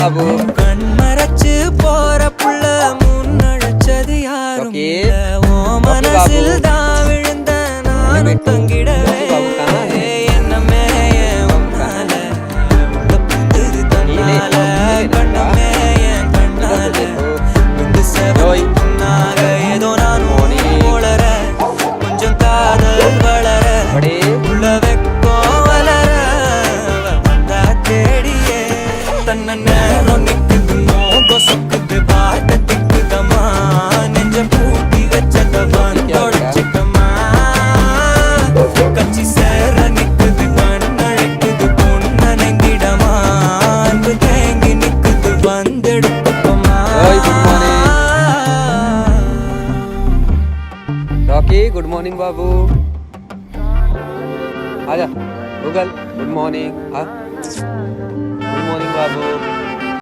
பாபு கண் மறைச்சு போற புள்ள முன்னழைச்சது யாரும் ஓ மனசில் தான் விழுந்த நானும் தங்கிடவே என்னமே உன்னால புத்துது தன்னால கண்ணமே என் கண்ணால வந்து செவனாக ஏதோ நான் ஓளர கொஞ்சம் காதல் வளர உள்ள வெக்கோ வளர வந்தா தேடியே தன்ன நேரம் நிக்குது மோக சொக்குது பாட்ட திக்குதமா நெஞ்ச பூட்டி வச்சத வந்தோடச்சிட்டமா கச்சி சேர நிக்குது கண்ணழைக்குது பொன்னங்கிடமா அன்பு தேங்கி நிக்குது வந்தெடுத்துக்கமா रॉकी गुड मॉर्निंग बाबू आजा Google good morning good morning बाबू